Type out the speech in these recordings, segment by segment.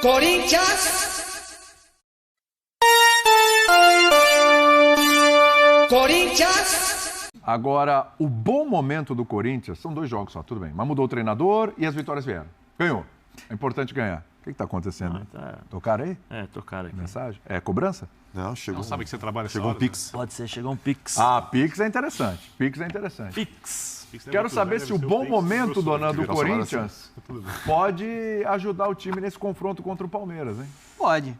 Corinthians! Corinthians! Agora, o bom momento do Corinthians, são 2 jogos só, tudo bem, mas mudou o treinador e as vitórias vieram. Ganhou. É importante ganhar. O que está acontecendo? Tocaram aí? Tocaram aqui. Mensagem? É cobrança? Não, chegou. Não sabe que você trabalha Chegou um Pix. Pode ser, chegou um Pix. Ah, Pix é interessante. Pix é interessante. Pix. Quero saber se o bom momento, dona, do Corinthians pode ajudar o time nesse confronto contra o Palmeiras, hein? Pode.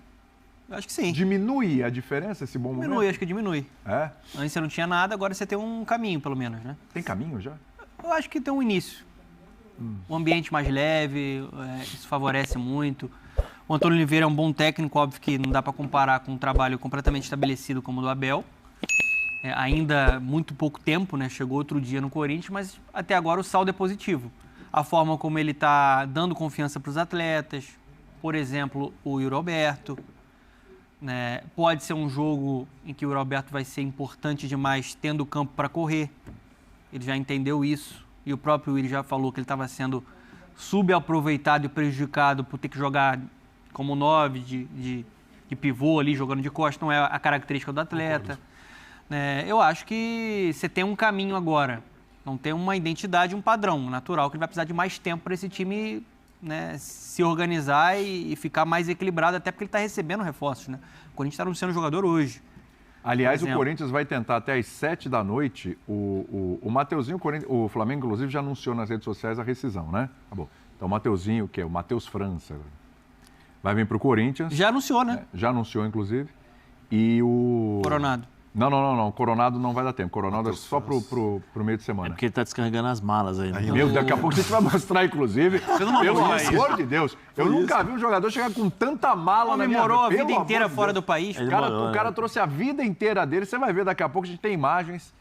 Eu acho que sim. Diminui a diferença esse bom momento? Diminui, acho que diminui. É? Antes você não tinha nada, agora você tem um caminho, pelo menos, né? Tem caminho já? Eu acho que tem um início. Um ambiente mais leve, isso favorece muito. O Antônio Oliveira é um bom técnico, óbvio que não dá para comparar com um trabalho completamente estabelecido como o do Abel. Ainda muito pouco tempo, né? Chegou outro dia no Corinthians, mas até agora o saldo é positivo. A forma como ele está dando confiança para os atletas, por exemplo, o Yuri Alberto. Né? Pode ser um jogo em que o Yuri Alberto vai ser importante demais tendo campo para correr. Ele já entendeu isso. E o próprio Yuri já falou que ele estava sendo subaproveitado e prejudicado por ter que jogar como 9 de pivô ali, jogando de costas. Não é a característica do atleta. Eu acho que você tem um caminho agora. Não tem uma identidade, um padrão natural, que ele vai precisar de mais tempo para esse time, né, se organizar e ficar mais equilibrado, até porque ele está recebendo reforços. Né? O Corinthians está anunciando o jogador hoje. Aliás, o Corinthians vai tentar até às 7 da noite. O Mateuzinho, o Flamengo, inclusive, já anunciou nas redes sociais a rescisão, né? Acabou. Então, o Mateuzinho, que é o Matheus França, vai vir para o Corinthians. Já anunciou, né? Já anunciou, inclusive. E o... Coronado. Não. Coronado não vai dar tempo. Coronado é só pro meio de semana. É porque ele tá descarregando as malas aí. Né? Meu, daqui a pouco a gente vai mostrar, inclusive. Pelo amor de Deus. Eu nunca vi um jogador chegar com tanta mala na minha vida. Morou a vida inteira fora do país. O cara trouxe a vida inteira dele. Você vai ver daqui a pouco, a gente tem imagens.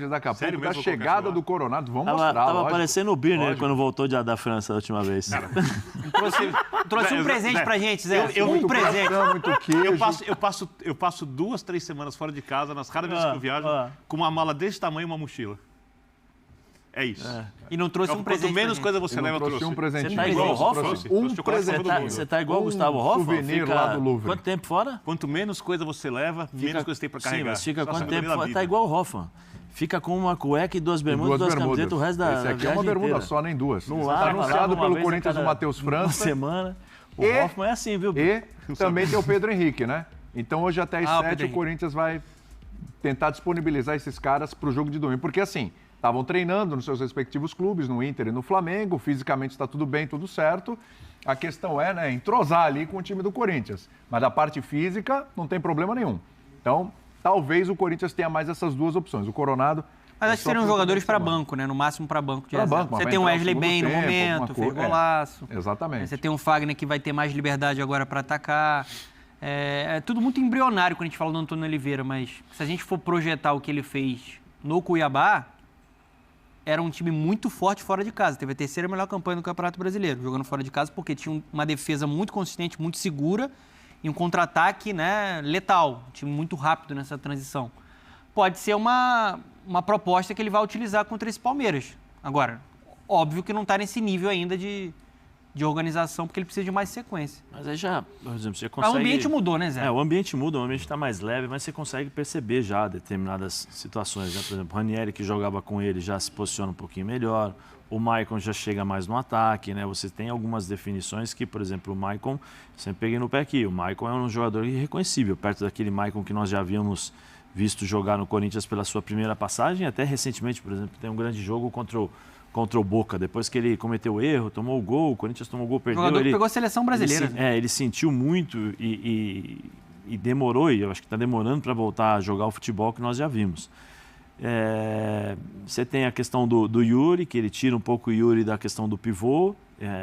Daqui a pouco da chegada do Coronado. Vamos mostrar, Tava parecendo o Birner quando voltou da França a última vez. Trouxe um presente pra gente, Zé. Um presente. Muito queijo. Eu passo 2, 3 semanas fora de casa, nas raras vezes que eu viajo, com uma mala desse tamanho e uma mochila. É isso. E não trouxe um presente. Quanto menos coisa você leva, eu trouxe um presentinho. Você tá igual o Hoffman? Você tá igual o Gustavo Hoffman? Souvenir lá do Louvre. Quanto tempo fora? Quanto menos coisa você leva, menos coisa você tem pra carregar. Sim, mas fica quanto tempo fora? Tá igual o Hoffman. Fica com uma cueca e 2 bermudas, 2 camisetas o resto da Esse aqui é uma bermuda só, nem 2. Está anunciado pelo Corinthians o Matheus França. Uma semana. O Hoffman é assim, viu? E também tem o Pedro Henrique, né? Então hoje até às 7 o Corinthians vai tentar disponibilizar esses caras para o jogo de domingo. Porque assim, estavam treinando nos seus respectivos clubes, no Inter e no Flamengo, fisicamente está tudo bem, tudo certo. A questão é, né, entrosar ali com o time do Corinthians. Mas da parte física não tem problema nenhum. Então, talvez o Corinthians tenha mais essas 2 opções. O Coronado... Mas acho que seriam jogadores para banco, né? No máximo para banco de reserva. Você tem o Wesley bem no momento, fez golaço. Exatamente. Você tem um Fagner que vai ter mais liberdade agora para atacar. É tudo muito embrionário quando a gente fala do Antônio Oliveira, mas se a gente for projetar o que ele fez no Cuiabá, era um time muito forte fora de casa. Teve a 3ª melhor campanha do Campeonato Brasileiro, jogando fora de casa, porque tinha uma defesa muito consistente, muito segura e um contra-ataque, né, letal. Um time muito rápido nessa transição. Pode ser uma proposta que ele vai utilizar contra esse Palmeiras. Agora, óbvio que não está nesse nível ainda de organização, porque ele precisa de mais sequência. Mas aí já, por exemplo, você consegue... O ambiente mudou, né, Zé? O ambiente muda, o ambiente está mais leve, mas você consegue perceber já determinadas situações. Né? Por exemplo, o Ranieri, que jogava com ele, já se posiciona um pouquinho melhor. O Maicon já chega mais no ataque, né? Você tem algumas definições que, por exemplo, o Maicon, sempre peguei no pé aqui, o Maicon é um jogador irreconhecível, perto daquele Maicon que nós já havíamos visto jogar no Corinthians pela sua primeira passagem, até recentemente, por exemplo, tem um grande jogo contra o Boca, depois que ele cometeu o erro, tomou o gol, o Corinthians tomou o gol, perdeu. O jogador pegou a seleção brasileira. Ele sentiu muito e demorou, e eu acho que está demorando para voltar a jogar o futebol que nós já vimos. Você tem a questão do Yuri, que ele tira um pouco o Yuri da questão do pivô.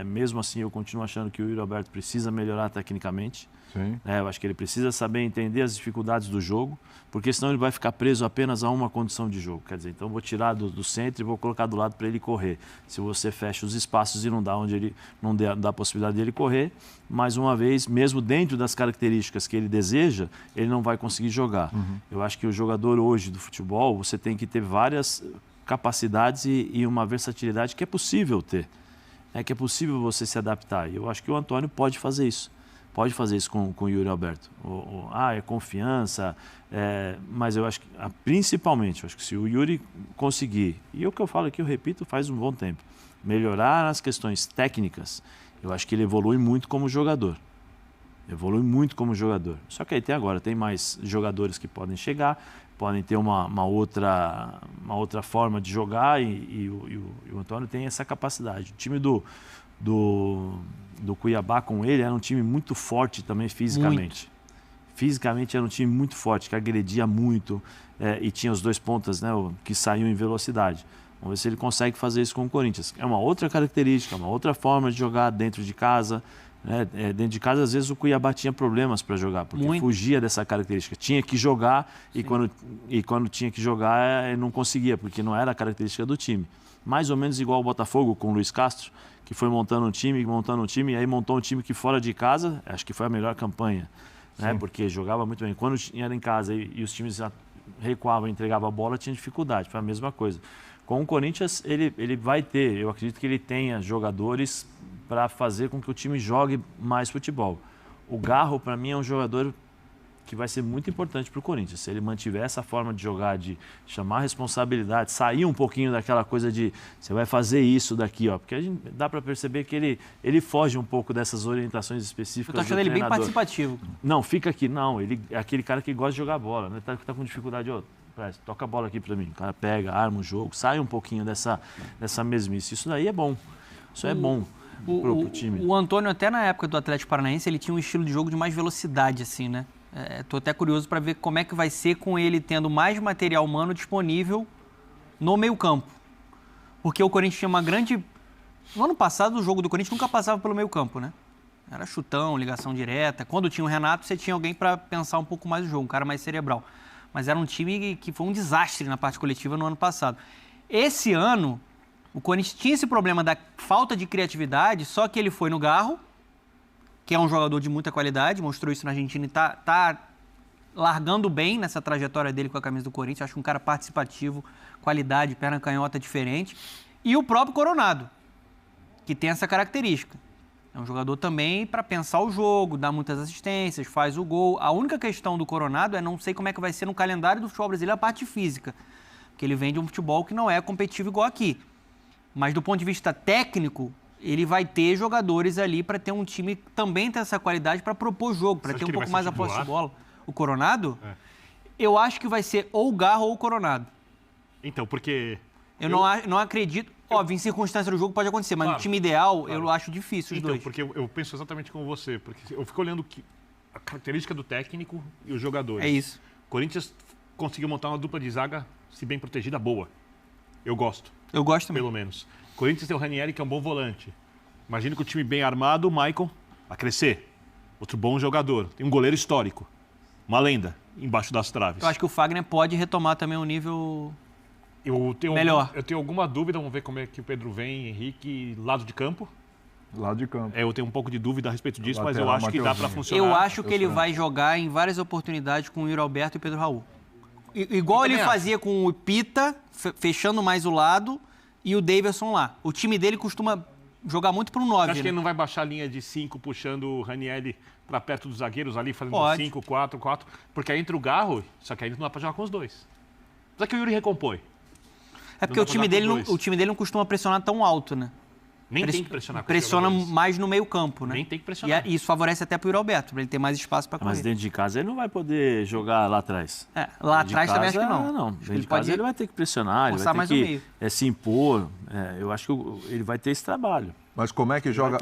Mesmo assim, eu continuo achando que o Yuri Alberto precisa melhorar tecnicamente. Sim. Eu acho que ele precisa saber entender as dificuldades do jogo, porque senão ele vai ficar preso apenas a uma condição de jogo. Quer dizer, então eu vou tirar do centro e vou colocar do lado para ele correr. Se você fecha os espaços e não dá a possibilidade dele correr, mais uma vez, mesmo dentro das características que ele deseja, ele não vai conseguir jogar. Eu acho que o jogador hoje do futebol, você tem que ter várias capacidades e uma versatilidade que é possível ter. é que é possível você se adaptar. E eu acho que o Antônio pode fazer isso. Pode fazer isso com o Yuri Alberto. É confiança, mas eu acho que, principalmente, eu acho que se o Yuri conseguir, e o que eu falo aqui, eu repito, faz um bom tempo, melhorar nas questões técnicas, eu acho que ele evolui muito como jogador. Evolui muito como jogador. Só que aí tem mais jogadores que podem chegar, podem ter uma outra forma de jogar e o Antônio tem essa capacidade. O time do Cuiabá com ele era um time muito forte também fisicamente. Muito. Fisicamente era um time muito forte, que agredia muito e tinha os 2 pontas, né, que saíam em velocidade. Vamos ver se ele consegue fazer isso com o Corinthians. É uma outra característica, uma outra forma de jogar dentro de casa. Dentro de casa, às vezes, o Cuiabá tinha problemas para jogar, porque fugia dessa característica. Tinha que jogar e quando tinha que jogar, não conseguia, porque não era a característica do time. Mais ou menos igual o Botafogo com o Luiz Castro, que foi montando um time, e aí montou um time que fora de casa, acho que foi a melhor campanha, né? Porque jogava muito bem. Quando era em casa e os times recuavam e entregavam a bola, tinha dificuldade, foi a mesma coisa. Com o Corinthians, ele vai ter, eu acredito que ele tenha jogadores para fazer com que o time jogue mais futebol. O Garro, para mim, é um jogador que vai ser muito importante para o Corinthians. Se ele mantiver essa forma de jogar, de chamar a responsabilidade, sair um pouquinho daquela coisa de você vai fazer isso daqui, ó, porque a gente dá para perceber que ele foge um pouco dessas orientações específicas. Eu tô achando ele bem participativo. Não, fica aqui. Não, ele é aquele cara que gosta de jogar bola, né? Tá com dificuldade, toca a bola aqui para mim. O cara pega, arma o jogo, sai um pouquinho dessa mesmice. Isso daí é bom. Isso é bom. Pro time. O Antônio, até na época do Atlético Paranaense, ele tinha um estilo de jogo de mais velocidade, assim, né? Tô até curioso para ver como é que vai ser com ele tendo mais material humano disponível no meio-campo. Porque o Corinthians tinha uma grande... No ano passado, o jogo do Corinthians nunca passava pelo meio-campo, né? Era chutão, ligação direta. Quando tinha o Renato, você tinha alguém para pensar um pouco mais o jogo, um cara mais cerebral. Mas era um time que foi um desastre na parte coletiva no ano passado. Esse ano, o Corinthians tinha esse problema da falta de criatividade, só que ele foi no Garro, que é um jogador de muita qualidade, mostrou isso na Argentina e tá largando bem nessa trajetória dele com a camisa do Corinthians. Acho que um cara participativo, qualidade, perna canhota diferente. E o próprio Coronado, que tem essa característica. É um jogador também para pensar o jogo, dar muitas assistências, faz o gol. A única questão do Coronado é não sei como é que vai ser no calendário do futebol brasileiro a parte física, porque ele vem de um futebol que não é competitivo igual aqui. Mas do ponto de vista técnico, ele vai ter jogadores ali para ter um time que também tem essa qualidade para propor jogo, para ter um pouco mais a posse de bola. O Coronado? Eu acho que vai ser ou o Garro ou o Coronado. Então, porque... Eu não acredito... Óbvio, em circunstância do jogo pode acontecer, mas no time ideal eu acho difícil os dois. Porque eu penso exatamente como você, porque eu fico olhando a característica do técnico e os jogadores. É isso. O Corinthians conseguiu montar uma dupla de zaga, se bem protegida, boa. Eu gosto. Eu gosto também. Pelo menos. O Corinthians tem o Ranieri, que é um bom volante. Imagino que o time bem armado, o Maicon, vai crescer. Outro bom jogador. Tem um goleiro histórico. Uma lenda embaixo das traves. Eu acho que o Fagner pode retomar também um nível... melhor. Eu tenho alguma dúvida, vamos ver como é que o Pedro vem, Henrique, lado de campo. Lado de campo. Eu tenho um pouco de dúvida a respeito disso, mas eu acho que dá para funcionar. Eu acho que ele vai jogar em várias oportunidades com o Yuri Alberto e o Pedro Raul. Igual ele fazia com o Pita, fechando mais o lado, e o Davidson lá. O time dele costuma jogar muito para um 9. Acho que ele não vai baixar a linha de 5, puxando o Ranieri para perto dos zagueiros ali, fazendo 5, 4, 4. Porque aí entra o Garro, só que aí não dá para jogar com os dois. Só que o Yuri recompõe. É porque o time dele não costuma pressionar tão alto, né? Nem tem que pressionar. Pressiona mais no meio campo, né? Nem tem que pressionar. E isso favorece até pro Yuri Alberto, para ele ter mais espaço para correr. Mas dentro de casa ele não vai poder jogar lá atrás. Lá atrás também acho que não. Não, dentro de casa ele vai ter que pressionar, ele vai ter que se impor. Eu acho que ele vai ter esse trabalho. Mas como é que joga?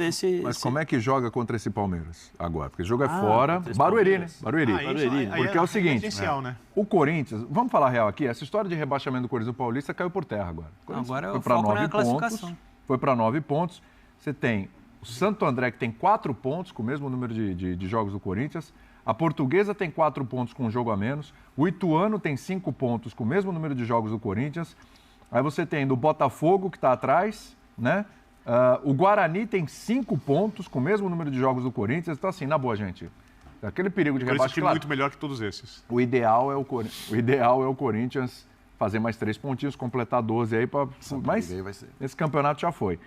Como é que joga contra esse Palmeiras agora? Porque o jogo é fora. Barueri, né? Barueri. Porque é o seguinte, né? O Corinthians, vamos falar real aqui, essa história de rebaixamento do Corinthians do Paulista caiu por terra agora. Agora foi para 9 pontos. Foi para 9 pontos. Você tem o Santo André, que tem 4 pontos, com o mesmo número de jogos do Corinthians. A Portuguesa tem 4 pontos com um jogo a menos. O Ituano tem 5 pontos com o mesmo número de jogos do Corinthians. Aí você tem do Botafogo, que está atrás, né? O Guarani tem 5 pontos com o mesmo número de jogos do Corinthians. Então, assim, na boa, gente, aquele perigo de rebaixamento... Claro, muito melhor que todos esses. O ideal é o Corinthians fazer mais 3 pontinhos, completar 12 aí. Mas esse campeonato já foi.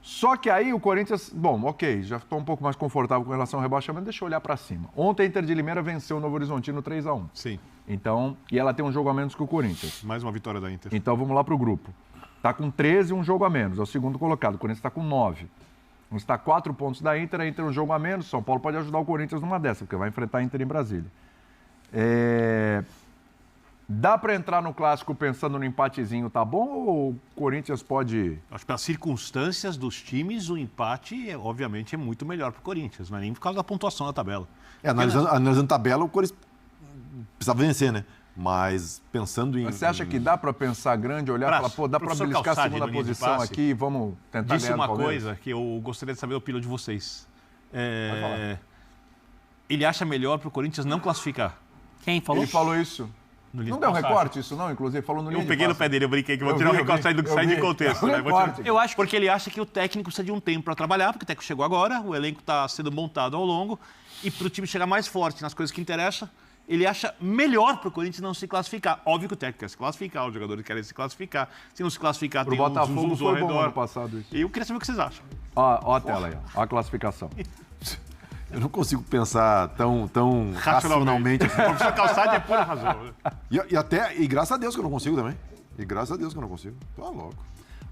Só que aí o Corinthians, bom, ok, já estou um pouco mais confortável com relação ao rebaixamento, deixa eu olhar para cima. Ontem a Inter de Limeira venceu o Novo Horizontino 3-1. Sim. Então, e ela tem um jogo a menos que o Corinthians. Mais uma vitória da Inter. Então vamos lá para o grupo. Está com 13 e um jogo a menos, é o segundo colocado. O Corinthians está com 9. Está 4 pontos da Inter, a Inter um jogo a menos. São Paulo pode ajudar o Corinthians numa dessa, porque vai enfrentar a Inter em Brasília. Dá para entrar no clássico pensando no empatezinho, tá bom? Ou o Corinthians pode... Acho que pelas circunstâncias dos times, o empate, obviamente, é muito melhor para o Corinthians. Não é nem por causa da pontuação da tabela. Analisando a tabela, o Corinthians precisava vencer, né? Mas pensando em... Mas você acha que dá para pensar grande, olhar e falar, pô, dá para beliscar a segunda posição aqui e vamos tentar disse ganhar uma no Palmeiras? coisa que eu gostaria de saber a opinião de vocês. Pode falar. Ele acha melhor para o Corinthians não classificar. Quem falou? Ele falou isso. Não deu recorte isso não? Inclusive falou no Eu peguei no pé dele, eu brinquei que vou tirar o recorte saindo de contexto. Né? Eu acho que... Porque ele acha que o técnico precisa de um tempo para trabalhar, porque o técnico chegou agora, o elenco está sendo montado ao longo, e para o time chegar mais forte nas coisas que interessam, ele acha melhor para o Corinthians não se classificar. Óbvio que o técnico quer se classificar, os jogadores querem se classificar. Se não se classificar, Pro tem Botafogo um foi ao bom redor. ano passado isso. E eu queria saber o que vocês acham. Ó a tela aí, ó a classificação. Eu não consigo pensar tão racionalmente. O professor Calçade é pura razão. E graças a Deus que eu não consigo também. E graças a Deus que eu não consigo. Tu é louco.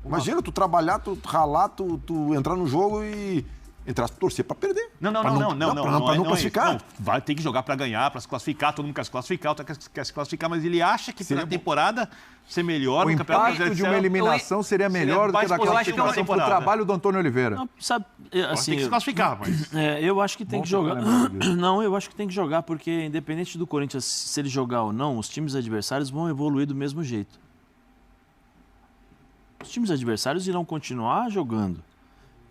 Imagina, tu trabalhar, tu ralar, tu entrar no jogo e entrar, torcer pra perder. Não, Pra não classificar. Não, vai ter que jogar pra ganhar, pra se classificar. Todo mundo quer se classificar, outro quer se classificar, mas ele acha que pela temporada ser melhor O no Campeonato impacto de uma eliminação seria melhor do que da classificação pro trabalho do Antônio Oliveira. Não, sabe, assim, tem que se classificar, mas... eu acho que tem Bom que jogar. lembrar disso. Não, eu acho que tem que jogar, porque independente do Corinthians, se ele jogar ou não, os times adversários vão evoluir do mesmo jeito. Os times adversários irão continuar jogando.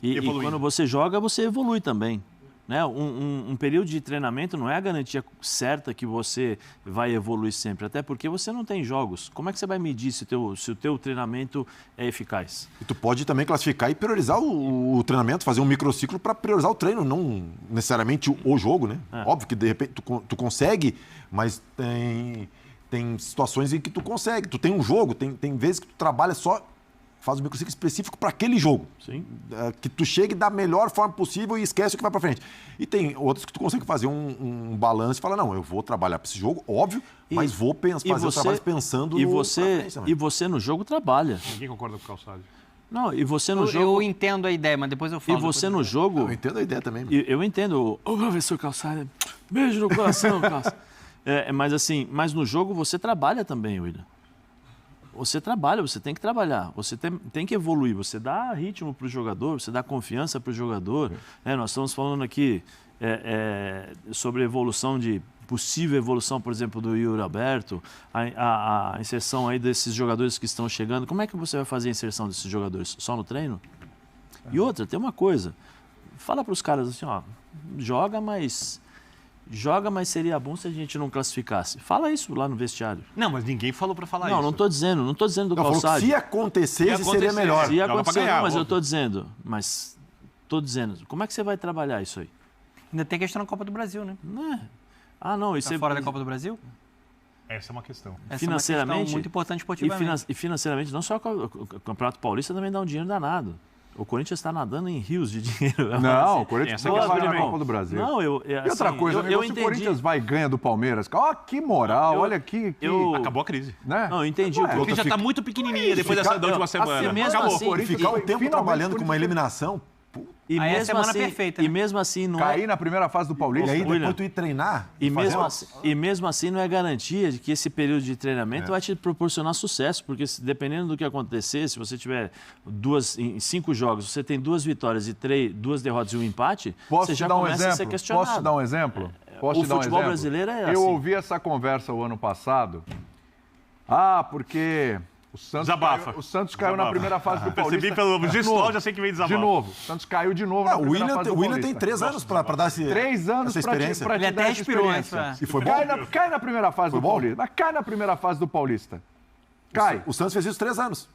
E quando você joga, você evolui também. Né? Um período de treinamento não é a garantia certa que você vai evoluir sempre, até porque você não tem jogos. Como é que você vai medir se o teu treinamento é eficaz? E tu pode também classificar e priorizar o treinamento, fazer um microciclo para priorizar o treino, não necessariamente o jogo, né? Óbvio que de repente tu consegue, mas tem situações em que tu consegue. Tu tem um jogo, tem vezes que tu trabalha só, faz um microciclo específico para aquele jogo. Sim. Que tu chegue da melhor forma possível e esquece o que vai para frente. E tem outros que tu consegue fazer um balanço e falar, não, eu vou trabalhar para esse jogo, óbvio, mas vou fazer o trabalho pensando no E você no jogo trabalha. Ninguém concorda com o Calçade. Não, e você no jogo... Eu entendo a ideia, mas depois eu falo. E você no jogo... Eu entendo a ideia também. Eu entendo. Ô, professor Calçade, beijo no coração, Calçade. Mas no jogo você trabalha também, William. Você trabalha, você tem que trabalhar, você tem que evoluir, você dá ritmo para o jogador, você dá confiança para o jogador. Nós estamos falando aqui sobre possível evolução, por exemplo, do Yuri Alberto, a inserção aí desses jogadores que estão chegando. Como é que você vai fazer a inserção desses jogadores? Só no treino? E outra, tem uma coisa, fala para os caras assim, ó, joga, mas seria bom se a gente não classificasse. Fala isso lá no vestiário. Não, mas ninguém falou para falar isso. Não estou dizendo do Calçade. Se acontecesse, seria melhor. Se acontecer, ganhar, mas óbvio. eu estou dizendo, como é que você vai trabalhar isso aí? Ainda tem questão na Copa do Brasil, né? Isso Tá fora da Copa do Brasil? Essa é uma questão. Essa financeiramente, é uma questão muito importante esportivamente. E financeiramente, não só o Campeonato Paulista também dá um dinheiro danado. O Corinthians está nadando em rios de dinheiro. Não, o Corinthians tem que Boa, valer na Filipão. Copa do Brasil. Não, E outra coisa, eu se entendi. o Corinthians vai e ganha do Palmeiras, ó, que moral, olha aqui. Acabou a crise. Né? Não, eu entendi. Não é. O Porque já está muito pequenininha depois da última semana. mesmo Acabou. assim, Ficar um tempo Finalmente, trabalhando com uma Corinthians- eliminação E Aí é a mesmo semana assim, perfeita, e né? mesmo assim não cair é. na primeira fase do e Paulista. aí William, depois tu ir treinar. E fazer mesmo assim não é garantia de que esse período de treinamento vai te proporcionar sucesso, porque dependendo do que acontecer, se você tiver em 5 jogos, você tem 2 vitórias e 2 derrotas e um empate, Posso você te já dar um começa a ser exemplo? questionado. Posso te dar um exemplo? Posso o te dar um futebol exemplo? brasileiro é Eu assim. ouvi essa conversa o ano passado. Porque o Santos caiu na primeira fase do Paulista. Percebi pelo gestual, já sei que vem desabafo. De novo. O Santos caiu de novo na o primeira fase do William Paulista. tem 3 anos para dar 3 anos essa experiência. pra te Ele dar até essa respirou, experiência. E foi bom? Cai na primeira fase do bom? Paulista. Mas cai na primeira fase do Paulista. Cai. O Santos fez isso 3 anos.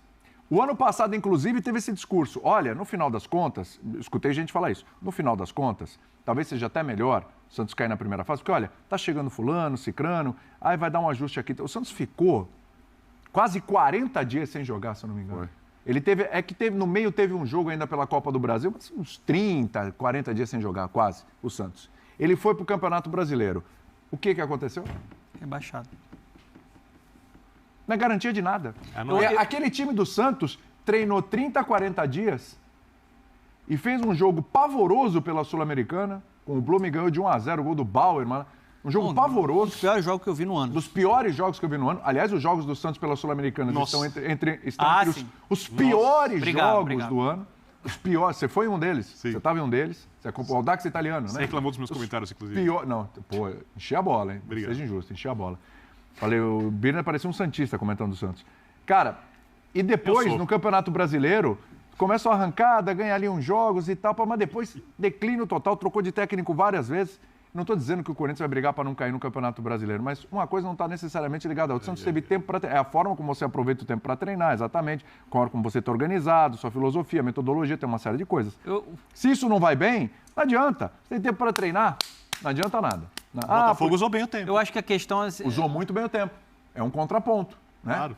O ano passado, inclusive, teve esse discurso. Olha, no final das contas, escutei gente falar isso, no final das contas, talvez seja até melhor o Santos cair na primeira fase, porque, olha, tá chegando fulano, cicrano, aí vai dar um ajuste aqui. O Santos ficou quase 40 dias sem jogar, se eu não me engano. No meio teve um jogo ainda pela Copa do Brasil, mas uns 30, 40 dias sem jogar, quase, o Santos. Ele foi pro Campeonato Brasileiro. O que aconteceu? Rebaixado. Não é garantia de nada. Aquele time do Santos treinou 30, 40 dias e fez um jogo pavoroso pela Sul-Americana, com o Blume ganhou de 1-0, o gol do Bauer, mano. Um jogo pavoroso. Um dos piores jogos que eu vi no ano. Dos piores jogos que eu vi no ano. Aliás, os jogos do Santos pela Sul-Americana estão entre os piores jogos do ano. Os piores. Você foi um deles. Sim. Você estava em um deles. Você acompanhou o Dax italiano, né? Você reclamou dos meus comentários, inclusive. Não, pô, enchi a bola, hein? Obrigado. Seja injusto, enchi a bola. Falei, o Birner parecia um santista comentando do Santos. Cara, e depois, no Campeonato Brasileiro, começa a arrancada, ganha ali uns jogos e tal, mas depois declínio total, trocou de técnico várias vezes. Não estou dizendo que o Corinthians vai brigar para não cair no Campeonato Brasileiro, mas uma coisa não está necessariamente ligada à outra. O Santos teve tempo para treinar. É a forma como você aproveita o tempo para treinar, exatamente. Como você está organizado, sua filosofia, metodologia, tem uma série de coisas. Se isso não vai bem, não adianta. Você tem tempo para treinar, não adianta nada. O Botafogo usou bem o tempo. Eu acho que a questão é... Usou muito bem o tempo. É um contraponto, né? Claro.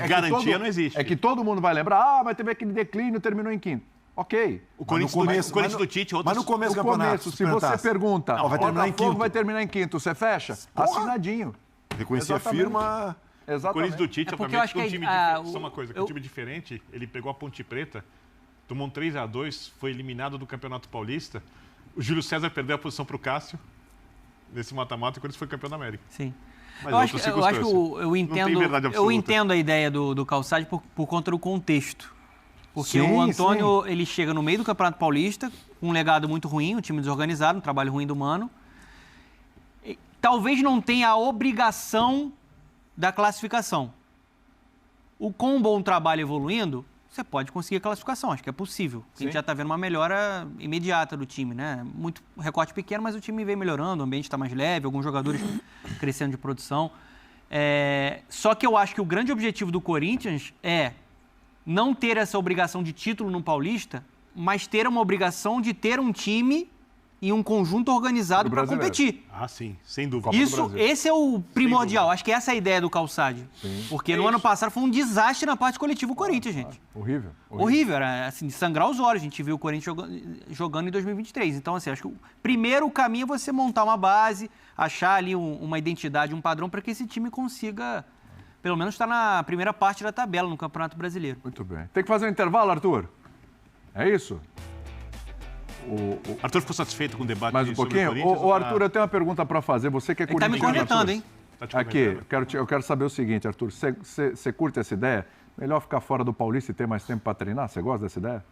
Garantia não existe. É que todo mundo vai lembrar, mas teve aquele declínio, terminou em quinto. Ok. O Corinthians do Tite, mas no começo do campeonato, se você pergunta, vai terminar em quinto. Vai terminar em quinto, você fecha? Assinadinho. Reconhecer a firma. Exatamente. O Corinthians do Tite, obviamente, que um time diferente. Só uma coisa, um time diferente, ele pegou a Ponte Preta, tomou um 3-2, foi eliminado do Campeonato Paulista. O Júlio César perdeu a posição para o Cássio nesse mata-mata e o Corinthians foi campeão da América. Sim. Mas eu entendo a ideia do Calçade por conta do contexto. Porque o Antônio, ele chega no meio do Campeonato Paulista, com um legado muito ruim, um time desorganizado, um trabalho ruim do Mano. Talvez não tenha a obrigação da classificação. Com um bom trabalho evoluindo, você pode conseguir a classificação, acho que é possível. A gente já está vendo uma melhora imediata do time, né? Muito recorte pequeno, mas o time vem melhorando, o ambiente está mais leve, alguns jogadores crescendo de produção. Só que eu acho que o grande objetivo do Corinthians é não ter essa obrigação de título no Paulista, mas ter uma obrigação de ter um time e um conjunto organizado para competir. Ah, sim, sem dúvida. Esse é o primordial. Acho que essa é a ideia do Calçade. Porque no ano passado foi um desastre na parte coletiva o Corinthians, gente. Horrível. Era assim, de sangrar os olhos. A gente viu o Corinthians jogando em 2023. Então, assim, acho que o primeiro caminho é você montar uma base, achar ali uma identidade, um padrão para que esse time consiga... Pelo menos está na primeira parte da tabela no Campeonato Brasileiro. Muito bem. Tem que fazer um intervalo, Arthur? É isso? O Arthur ficou satisfeito com o debate mais um pouquinho? Ô, Arthur, eu tenho uma pergunta para fazer. Você que é corintiano. Ele está me cornetando, hein? Aqui, eu quero saber o seguinte, Arthur. Você curte essa ideia? Melhor ficar fora do Paulista e ter mais tempo para treinar? Você gosta dessa ideia?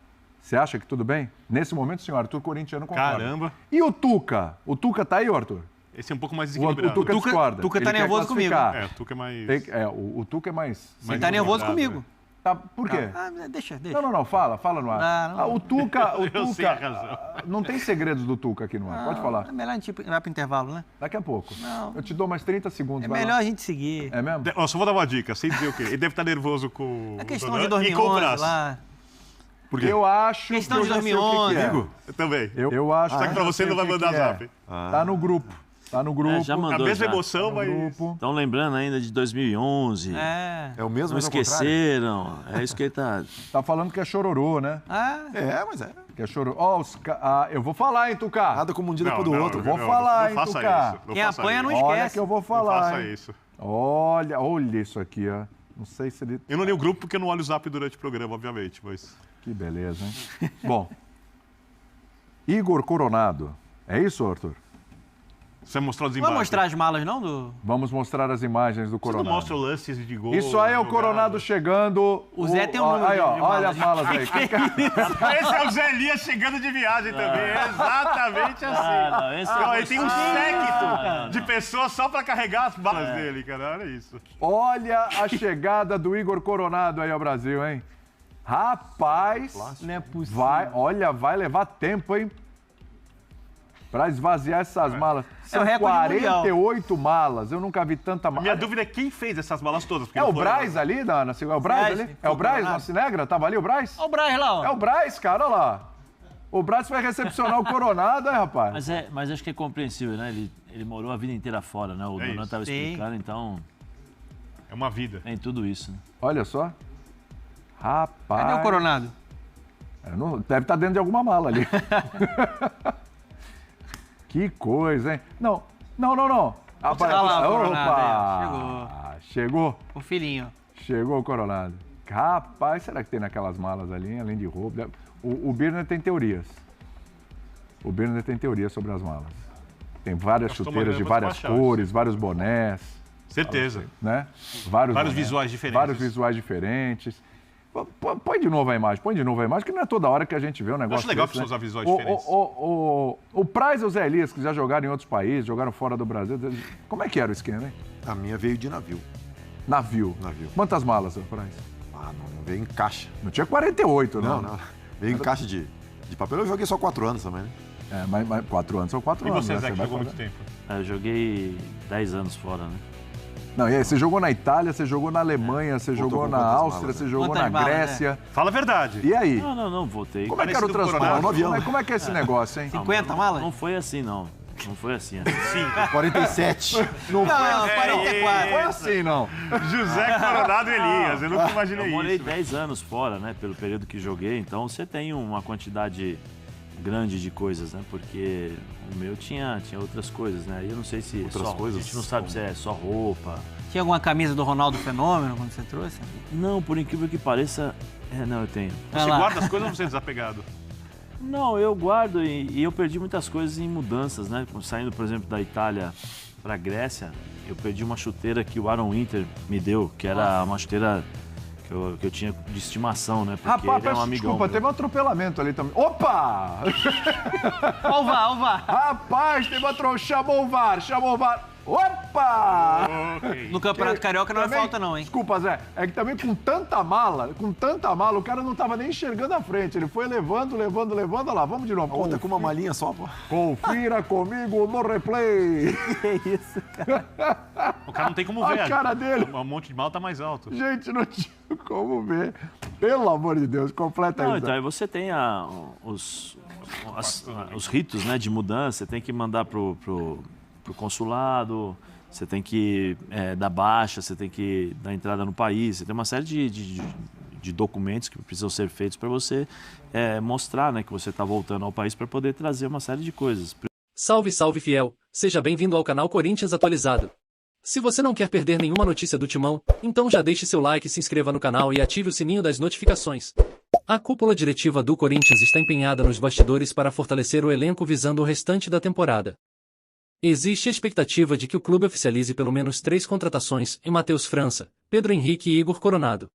Você acha que tudo bem? Nesse momento, senhor Arthur, corintiano concorda. Caramba. E o Tuca? O Tuca tá aí, Arthur? Esse é um pouco mais desequilibrado. O Tuca discorda. O Tuca tá nervoso comigo. O Tuca é mais... O Tuca é mais... Ele tá nervoso comigo. Tá, por quê? Deixa. Não, fala no ar. O Tuca... Eu sei a razão. Não tem segredos do Tuca aqui no ar, pode falar. É melhor a gente ir para o intervalo, né? Daqui a pouco. Não. Eu te dou mais 30 segundos. É melhor a gente seguir. É mesmo? Só vou dar uma dica, sem dizer o quê. Ele deve estar nervoso com... A questão de 2011 lá... Porque eu acho questão de 2011. Eu também. Eu acho... Só que pra você não vai mandar zap. Tá no grupo. Tá no grupo. Já mandou, a mesma já. emoção, mas... Estão lembrando ainda de 2011. É o mesmo, não esqueceram. É isso que ele tá... Tá falando que é chororô, né? Mas é. Que é chororô. Eu vou falar, hein, Tuca? Nada como um dia depois do outro. Vou falar, hein, Tuca? Quem apanha não esquece. Olha que eu vou falar, Não faça isso. Olha isso aqui, ó. Não sei se ele... Eu não li o grupo porque eu não olho o zap durante o programa, obviamente, mas... Que beleza, hein? Bom, Igor Coronado. É isso, Arthur? Você vai mostrar os Não imagens? vai mostrar as malas, não? Vamos mostrar as imagens do Coronado. Você não mostra lances de gol? Isso aí é o Coronado chegando. O Zé tem um número aí, ó, de olha as malas. malas aí. Esse é o Zé Elias chegando de viagem também. É exatamente assim. Ele tem um séquito de pessoas só pra carregar as balas dele, cara. Olha isso. Olha a chegada do Igor Coronado aí ao Brasil, hein? Rapaz, Não é possível. vai levar tempo, hein? Pra esvaziar essas malas. São recorde 48 malas. Eu nunca vi tanta mala. Minha dúvida é quem fez essas balas todas. É o Braz ali, é o Braz ali? É o Braz na Cinegra? Tava ali o Braz? Olha o Braz lá, ó. É o Braz, cara, olha lá. O Braz foi recepcionar o Coronado, rapaz? Mas acho que é compreensível, né? Ele morou a vida inteira fora, né? O Donan estava explicando, então... É uma vida. Tem tudo isso, né? Olha só. Rapaz. Cadê o Coronado? Deve estar dentro de alguma mala ali. Que coisa, hein? Não. Olha lá o Coronado Opa! aí, Chegou. O filhinho. Chegou o Coronado. Rapaz, será que tem naquelas malas ali, além de roubo? O Birner tem teorias. O Birner tem teorias sobre as malas. Tem várias chuteiras de várias cores, vários bonés. Certeza. Né? Vários bonés, visuais diferentes. Vários visuais diferentes. Põe de novo a imagem, que não é toda hora que a gente vê um negócio. Eu acho legal desse, pessoas usar visuais diferentes. O Praz e o Zé Elias, que já jogaram em outros países, jogaram fora do Brasil. Como é que era o esquema, hein? A minha veio de navio. Navio. Quantas malas, Praz? Não veio em caixa. Não tinha 48, não. Não. Veio em caixa de papel. Eu joguei só 4 anos também, né? Mas 4 anos são 4 anos. E você, né? Zé, que jogou muito tempo? Eu joguei 10 anos fora, né? Não, e aí, você jogou na Itália, você jogou na Alemanha, você jogou na Áustria, você jogou na Grécia. Fala a verdade. E aí? Não, voltei. Como é que era o transporte? Como é que é esse negócio, hein? 50 malas? Não foi assim, não. Não foi assim. 47. Não foi 44. Foi assim, não. José Coronado Elias, eu nunca imaginei Eu isso. morei 10 anos fora, né? Pelo período que joguei, então você tem uma quantidade grande de coisas, né? Porque o meu tinha outras coisas, né? E eu não sei se Outras coisas? a gente não sabe se é só roupa. Tinha alguma camisa do Ronaldo Fenômeno quando você trouxe? Não, por incrível que pareça, não, eu tenho. Você guarda as coisas ou você é desapegado? Não, eu guardo e eu perdi muitas coisas em mudanças, né? Saindo, por exemplo, da Itália para a Grécia, eu perdi uma chuteira que o Aaron Winter me deu, que era uma chuteira que eu tinha de estimação, né? Porque Rapaz, ele é um amigão. desculpa, teve um atropelamento ali também. Opa! Ó o VAR. Rapaz, chamou o VAR. Opa! Ok. No Campeonato Carioca não é Também- falta não, hein? Desculpa, Zé. É que também com tanta mala, o cara não tava nem enxergando a frente. Ele foi levando. Olha lá, vamos de novo. Conta com uma malinha só, pô. Confira comigo no replay. Que isso, cara. O cara não tem como A ver. cara dele. Um monte de mal tá mais alto. Gente, não tinha como ver. Pelo amor de Deus, completa Não, isso. então aí você tem os ritos, né, de mudança, você tem que mandar pro consulado, você tem que dar baixa, você tem que dar entrada no país, você tem uma série de documentos que precisam ser feitos para você mostrar, né, que você está voltando ao país para poder trazer uma série de coisas. Salve, salve fiel! Seja bem-vindo ao canal Corinthians Atualizado. Se você não quer perder nenhuma notícia do Timão, então já deixe seu like, se inscreva no canal e ative o sininho das notificações. A cúpula diretiva do Corinthians está empenhada nos bastidores para fortalecer o elenco visando o restante da temporada. Existe a expectativa de que o clube oficialize pelo menos 3 contratações em Matheus França, Pedro Henrique e Igor Coronado.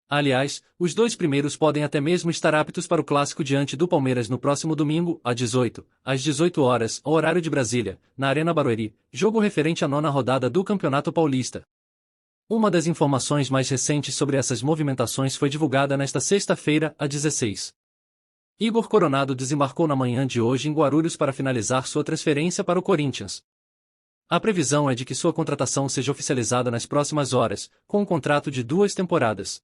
Aliás, os 2 primeiros podem até mesmo estar aptos para o clássico diante do Palmeiras no próximo domingo, às 18 horas, ao horário de Brasília, na Arena Barueri, jogo referente à 9ª rodada do Campeonato Paulista. Uma das informações mais recentes sobre essas movimentações foi divulgada nesta sexta-feira, às 16. Igor Coronado desembarcou na manhã de hoje em Guarulhos para finalizar sua transferência para o Corinthians. A previsão é de que sua contratação seja oficializada nas próximas horas, com um contrato de 2 temporadas.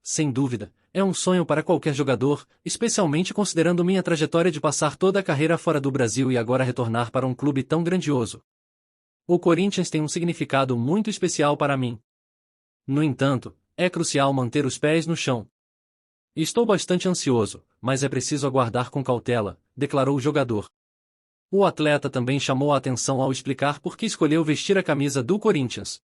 Sem dúvida, é um sonho para qualquer jogador, especialmente considerando minha trajetória de passar toda a carreira fora do Brasil e agora retornar para um clube tão grandioso. O Corinthians tem um significado muito especial para mim. No entanto, é crucial manter os pés no chão. Estou bastante ansioso, mas é preciso aguardar com cautela, declarou o jogador. O atleta também chamou a atenção ao explicar por que escolheu vestir a camisa do Corinthians.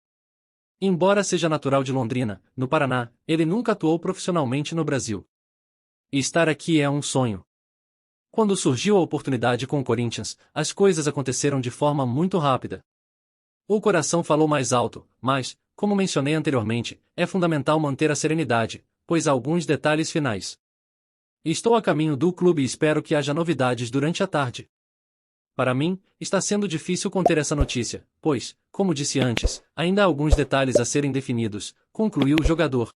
Embora seja natural de Londrina, no Paraná, ele nunca atuou profissionalmente no Brasil. Estar aqui é um sonho. Quando surgiu a oportunidade com o Corinthians, as coisas aconteceram de forma muito rápida. O coração falou mais alto, mas, como mencionei anteriormente, é fundamental manter a serenidade, pois há alguns detalhes finais. Estou a caminho do clube e espero que haja novidades durante a tarde. Para mim, está sendo difícil conter essa notícia, pois, como disse antes, ainda há alguns detalhes a serem definidos, concluiu o jogador.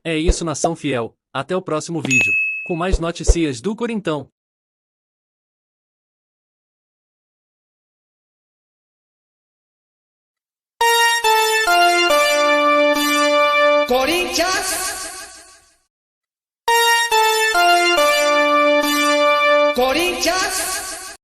É isso, nação fiel, até o próximo vídeo, com mais notícias do Corintão. Corinthians